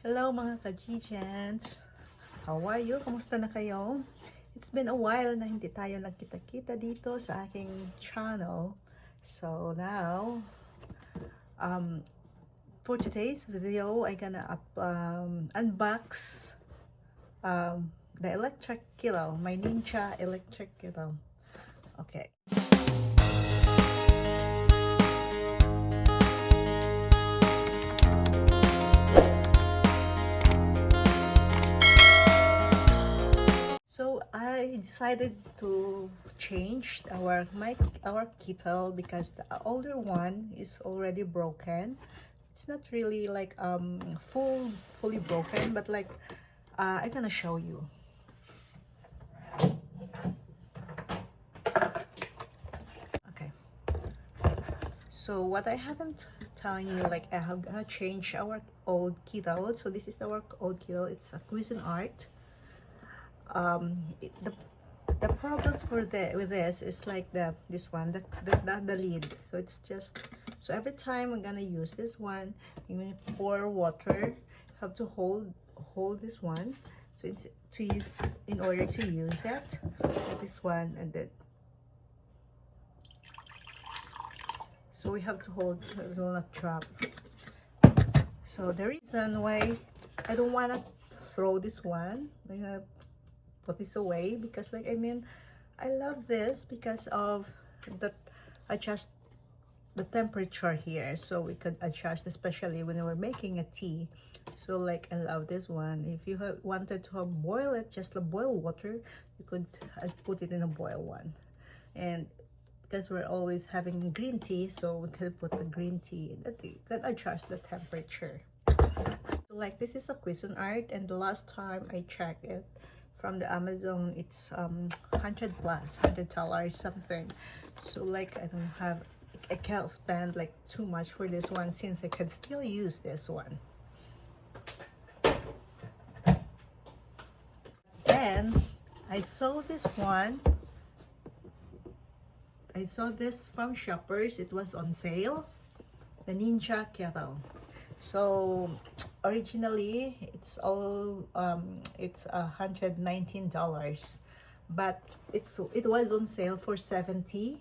Hello mga ka-G-Gents! How are you? Kamusta na kayo? It's been a while na hindi tayo nagkita-kita dito sa aking channel. So now, for today's video, I'm gonna unbox the electric kettle, my Ninja electric kettle. Okay. So I decided to change our kettle because the older one is already broken. It's not really like fully broken, but like I'm gonna show you. Okay. So what I haven't telling you, like I have gonna change our old kettle. So this is our old kettle. It's a cuisine art. The problem for with this is like this one, the lid. So it's just, so every time I'm gonna use this one, I'm gonna pour water. Have to hold this one, so it's to use in order to use it. This one, and then so we have to hold, it will not drop. So the reason why I don't want to throw this one, I'm gonna put this away, because like I love this because of that adjust the temperature here, so we could adjust, especially when we're making a tea. So like I love this one. If you wanted to boil it, just a boil water, you could put it in a boil one. And because we're always having green tea, so we could put the green tea that you could adjust the temperature. So like this is a cuisine art, and the last time I checked it from the Amazon, it's $100 something. So like I can't spend like too much for this one, since I could still use this one. Then I saw this one. I saw this from Shoppers. It was on sale, the Ninja kettle. So originally it's $119, but it was on sale for $70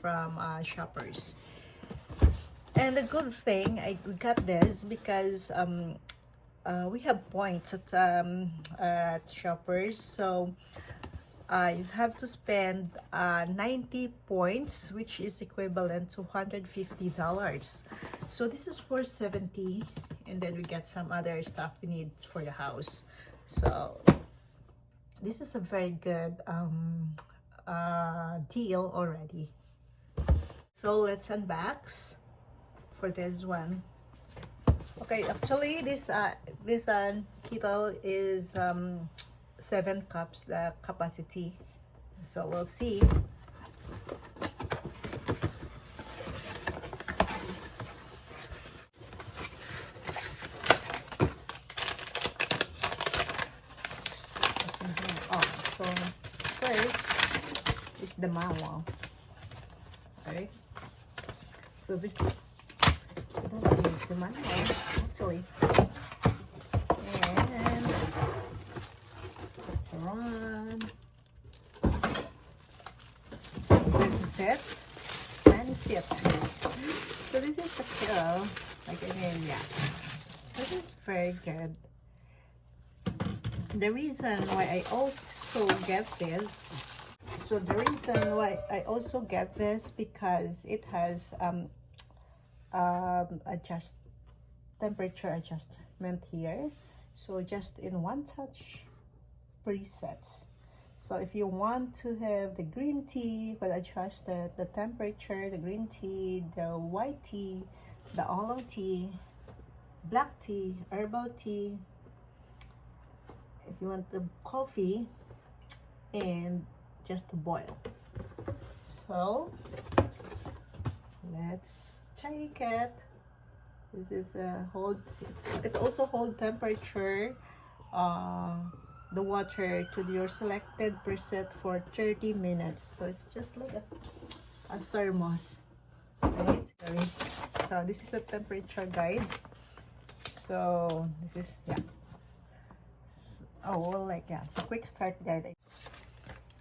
from Shoppers. And the good thing I got this because we have points at Shoppers, so you have to spend 90 points, which is equivalent to $150. So this is for 70, and then we get some other stuff we need for the house. So this is a very good deal already. So let's unbox for this one. Okay, actually this kettle is 7 cups the capacity, so we'll see. So first is the manual. Okay, so this, I don't need the manual actually. And run. So this is it, and sit. So this is the kettle. Like yeah, this is very good. The reason why I also get this, because it has temperature adjustment here. So just in one touch, presets. So if you want to have the green tea, you could adjust the temperature, the green tea, the white tea, the oolong tea, black tea, herbal tea. If you want the coffee, and just to boil. So let's take it. This is a it also hold temperature, the water to your selected preset for 30 minutes. So it's just like a thermos, right? So this is the temperature guide. So this is, yeah. Oh, well, like, yeah, a quick start guide.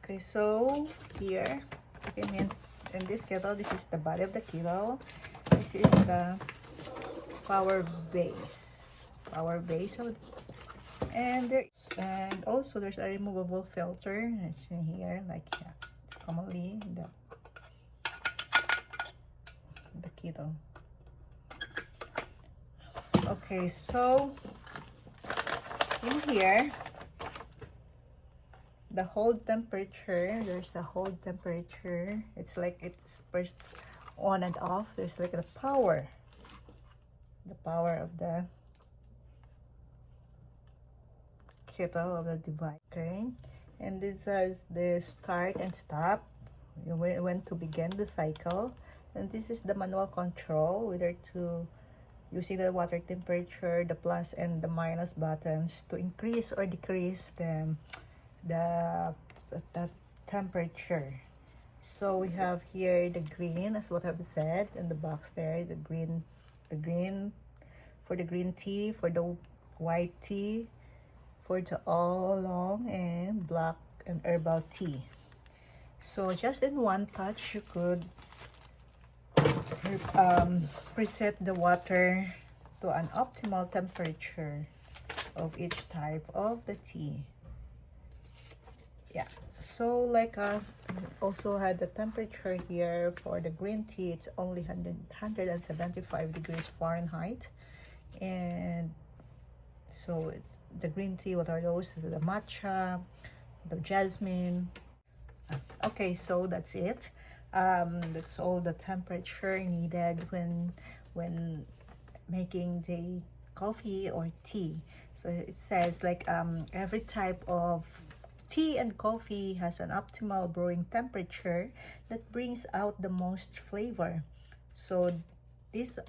Okay, so here, okay, in this kettle, this is the body of the kettle. This is the power base. Power base of, and also there's a removable filter. It's in here, like, yeah, it's commonly the kettle. Okay, so in here, the hold temperature, there's a hold temperature. It's like it's first on and off. There's like the power of the kettle of the device. Okay, and this has the start and stop, when to begin the cycle. And this is the manual control, whether to using the water temperature, the plus and the minus buttons to increase or decrease the temperature. So we have here the green, as what I've said in the box there, the green for the green tea, for the white tea, for the oolong and black and herbal tea. So just in one touch, you could preset the water to an optimal temperature of each type of the tea. Yeah, so like also had the temperature here for the green tea. It's only 175 degrees Fahrenheit. And so the green tea, what are those? The matcha, the jasmine. Okay, so that's it. That's all the temperature needed when making the coffee or tea. So it says like every type of tea and coffee has an optimal brewing temperature that brings out the most flavor. So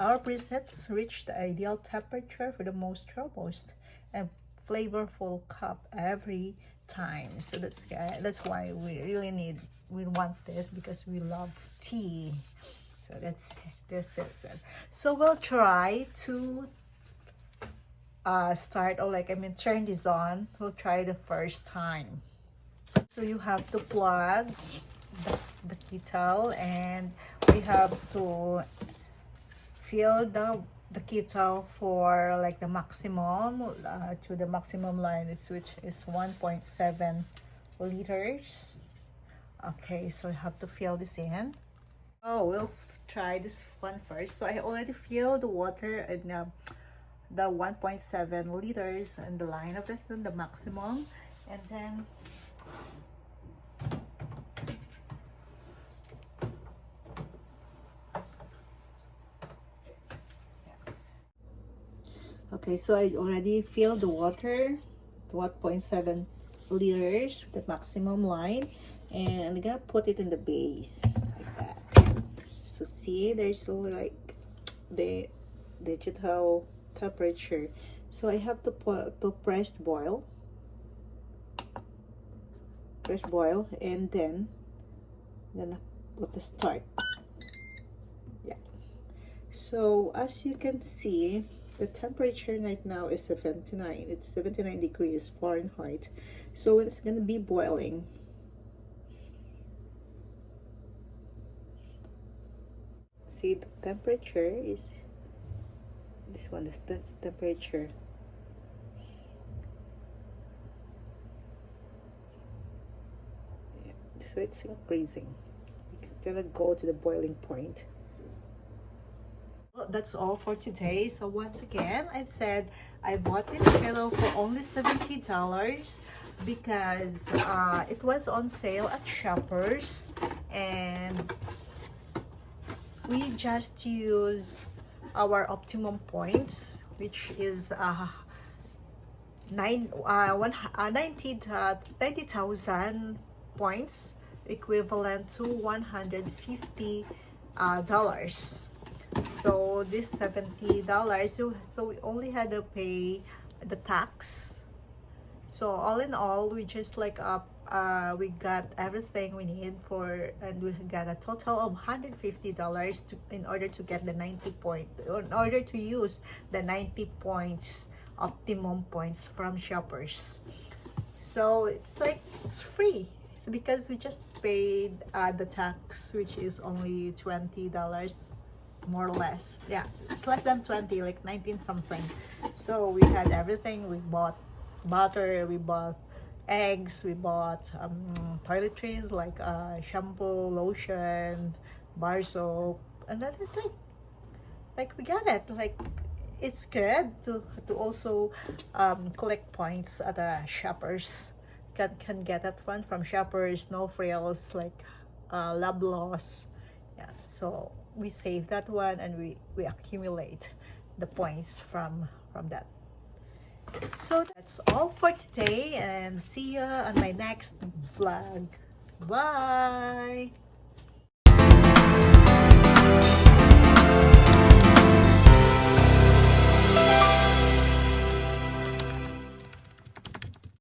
our presets reach the ideal temperature for the most robust and flavorful cup every time. So that's why we want this, because we love tea. So this is it. So we'll try to start, or like, I mean, turn this on. We'll try the first time. So you have to plug the kettle, and we have to fill the kettle for like the maximum to the maximum line, which is 1.7 liters. Okay, so you have to fill this in. Oh, we'll try this one first. So I already filled the water in the 1.7 liters and the line of this, then the maximum, and then okay, so I already filled the water to 1.7 liters, the maximum line, and I'm gonna put it in the base like that. So see, there's still like the digital temperature. So I have to press boil, and then put the start. Yeah. So as you can see, the temperature right now is 79. It's 79 degrees Fahrenheit. So it's gonna be boiling. See, the temperature is this one. That's the temperature. Yeah. So it's increasing. It's gonna go to the boiling point. Well, that's all for today. So once again, I said I bought this kettle for only $70 because it was on sale at Shoppers, and we just use our Optimum points, which is 90,000 points, equivalent to $150. So this $70, so we only had to pay the tax. So all in all, we just like we got everything we need for, and we got a total of $150 in order to get the 90 point, in order to use the 90 points optimum points from shoppers. So it's like it's free. It's because we just paid the tax, which is only $20, more or less. Yeah, it's less than 20, like 19 something. So we had everything. We bought butter, we bought eggs, we bought toiletries like shampoo, lotion, bar soap, and that is like we got it. Like it's good to also collect points at the shoppers. Can get that one from shoppers. No frills like love loss. Yeah, so we save that one, and we accumulate the points from that. So that's all for today, and see you on my next vlog. Bye.